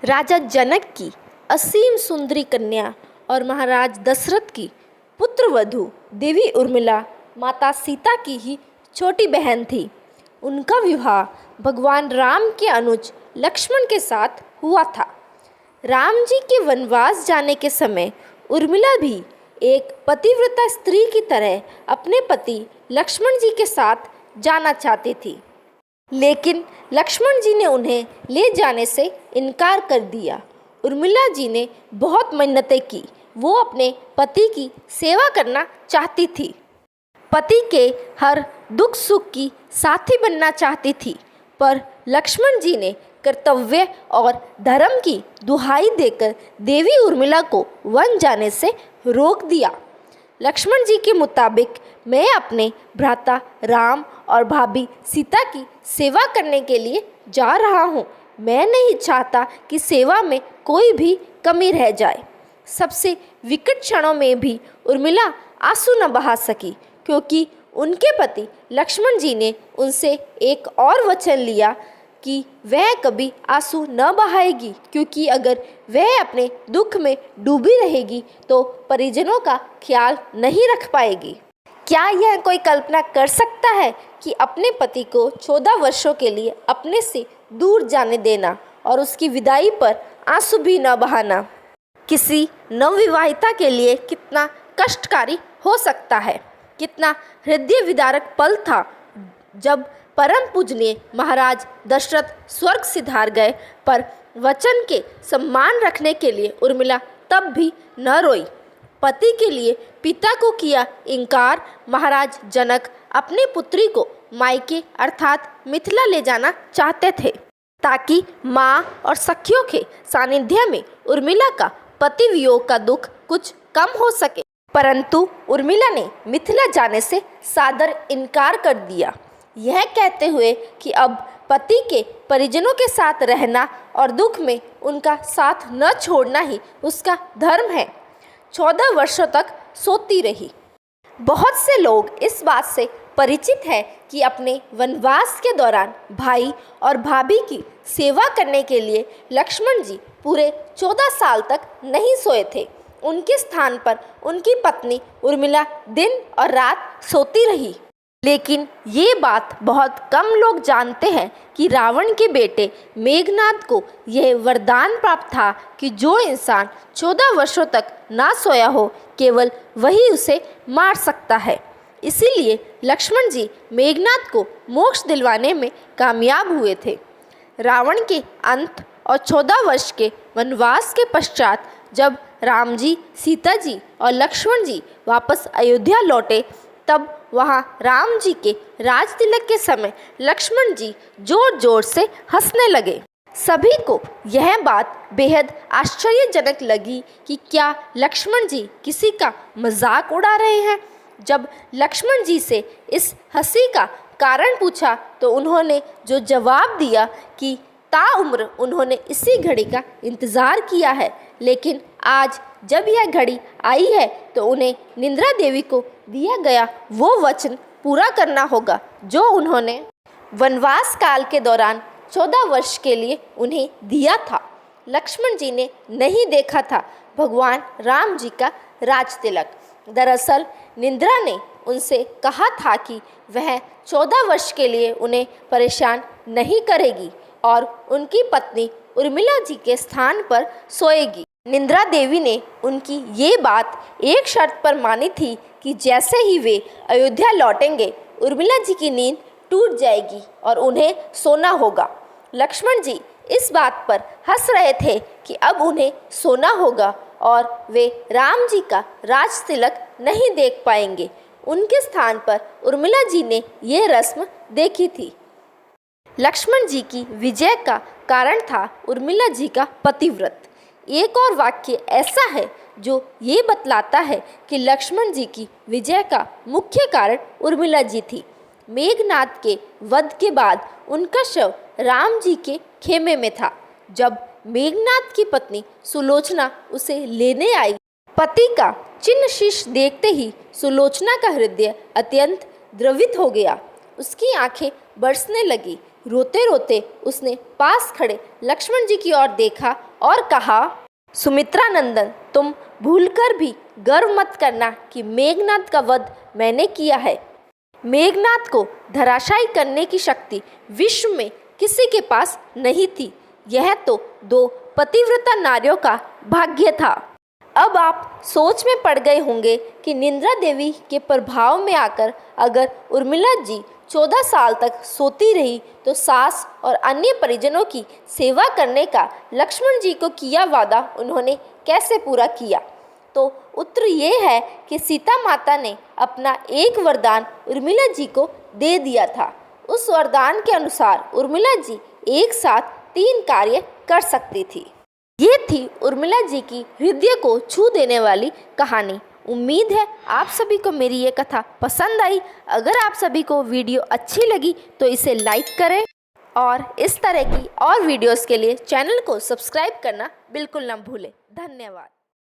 राजा जनक की असीम सुंदरी कन्या और महाराज दशरथ की पुत्रवधू देवी उर्मिला माता सीता की ही छोटी बहन थी। उनका विवाह भगवान राम के अनुज लक्ष्मण के साथ हुआ था। राम जी के वनवास जाने के समय उर्मिला भी एक पतिव्रता स्त्री की तरह अपने पति लक्ष्मण जी के साथ जाना चाहती थी, लेकिन लक्ष्मण जी ने उन्हें ले जाने से इनकार कर दिया। उर्मिला जी ने बहुत मिन्नतें की, वो अपने पति की सेवा करना चाहती थी, पति के हर दुख सुख की साथी बनना चाहती थी, पर लक्ष्मण जी ने कर्तव्य और धर्म की दुहाई देकर देवी उर्मिला को वन जाने से रोक दिया। लक्ष्मण जी के मुताबिक मैं अपने भ्राता राम और भाभी सीता की सेवा करने के लिए जा रहा हूँ। मैं नहीं चाहता कि सेवा में कोई भी कमी रह जाए। सबसे विकट क्षणों में भी उर्मिला आंसू न बहा सकी, क्योंकि उनके पति लक्ष्मण जी ने उनसे एक और वचन लिया कि वह कभी आंसू न बहाएगी, क्योंकि अगर वह अपने दुख में डूबी रहेगी तो परिजनों का ख्याल नहीं रख पाएगी। क्या यह कोई कल्पना कर सकता है कि अपने पति को 14 वर्षों के लिए अपने से दूर जाने देना और उसकी विदाई पर आंसू भी न बहाना किसी नवविवाहिता के लिए कितना कष्टकारी हो सकता है। कितना हृदय विदारक पल था जब परम पूजनीय महाराज दशरथ स्वर्ग सिधार गए, पर वचन के सम्मान रखने के लिए उर्मिला तब भी न रोई। पति के लिए पिता को किया इनकार महाराज जनक अपनी पुत्री को मायके अर्थात मिथिला ले जाना चाहते थे, ताकि माँ और सखियों के सानिध्य में उर्मिला का पति वियोग का दुख कुछ कम हो सके। परंतु उर्मिला ने मिथिला जाने से सादर इनकार कर दिया, यह कहते हुए कि अब पति के परिजनों के साथ रहना और दुख में उनका साथ न छोड़ना ही उसका धर्म है। 14 वर्षों तक सोती रही। बहुत से लोग इस बात से परिचित हैं कि अपने वनवास के दौरान भाई और भाभी की सेवा करने के लिए लक्ष्मण जी पूरे 14 साल तक नहीं सोए थे। उनके स्थान पर उनकी पत्नी उर्मिला दिन और रात सोती रही। लेकिन ये बात बहुत कम लोग जानते हैं कि रावण के बेटे मेघनाद को यह वरदान प्राप्त था कि जो इंसान 14 वर्षों तक ना सोया हो, केवल वही उसे मार सकता है। इसीलिए लक्ष्मण जी मेघनाद को मोक्ष दिलवाने में कामयाब हुए थे। रावण के अंत और 14 वर्ष के वनवास के पश्चात जब राम जी, सीता जी और लक्ष्मण जी वापस अयोध्या लौटे, तब वहाँ राम जी के राज तिलक के समय लक्ष्मण जी जोर जोर से हंसने लगे। सभी को यह बात बेहद आश्चर्यजनक लगी कि क्या लक्ष्मण जी किसी का मजाक उड़ा रहे हैं। जब लक्ष्मण जी से इस हंसी का कारण पूछा तो उन्होंने जो जवाब दिया कि ताउम्र उन्होंने इसी घड़ी का इंतज़ार किया है, लेकिन आज जब यह घड़ी आई है तो उन्हें निंद्रा देवी को दिया गया वो वचन पूरा करना होगा जो उन्होंने वनवास काल के दौरान 14 वर्ष के लिए उन्हें दिया था। लक्ष्मण जी ने नहीं देखा था भगवान राम जी का राज तिलक। दरअसल निंद्रा ने उनसे कहा था कि वह 14 वर्ष के लिए उन्हें परेशान नहीं करेगी और उनकी पत्नी उर्मिला जी के स्थान पर सोएगी। निंद्रा देवी ने उनकी ये बात एक शर्त पर मानी थी कि जैसे ही वे अयोध्या लौटेंगे उर्मिला जी की नींद टूट जाएगी और उन्हें सोना होगा। लक्ष्मण जी इस बात पर हंस रहे थे कि अब उन्हें सोना होगा और वे राम जी का राज तिलक नहीं देख पाएंगे। उनके स्थान पर उर्मिला जी ने ये रस्म देखी थी। लक्ष्मण जी की विजय का कारण था उर्मिला जी का पतिव्रत। एक और वाक्य ऐसा है जो ये बतलाता है कि लक्ष्मण जी की विजय का मुख्य कारण उर्मिला जी थी। मेघनाद के वध के बाद उनका शव राम जी के खेमे में था। जब मेघनाद की पत्नी सुलोचना उसे लेने आई, पति का चिन्ह शीश देखते ही सुलोचना का हृदय अत्यंत द्रवित हो गया। उसकी आंखें बरसने लगी। रोते रोते उसने पास खड़े लक्ष्मण जी की ओर देखा और कहा, सुमित्रा नंदन, तुम भूलकर भी गर्व मत करना कि मेघनाद का वध मैंने किया है। मेघनाद को धराशायी करने की शक्ति विश्व में किसी के पास नहीं थी। यह तो 2 पतिव्रता नारियों का भाग्य था। अब आप सोच में पड़ गए होंगे कि निंद्रा देवी के प्रभाव में आकर अगर उर्मिला जी 14 साल तक सोती रही तो सास और अन्य परिजनों की सेवा करने का लक्ष्मण जी को किया वादा उन्होंने कैसे पूरा किया। तो उत्तर ये है कि सीता माता ने अपना एक वरदान उर्मिला जी को दे दिया था। उस वरदान के अनुसार उर्मिला जी एक साथ 3 कार्य कर सकती थी। ये थी उर्मिला जी की हृदय को छू देने वाली कहानी। उम्मीद है आप सभी को मेरी ये कथा पसंद आई। अगर आप सभी को वीडियो अच्छी लगी तो इसे लाइक करें और इस तरह की और वीडियोस के लिए चैनल को सब्सक्राइब करना बिल्कुल न भूलें। धन्यवाद।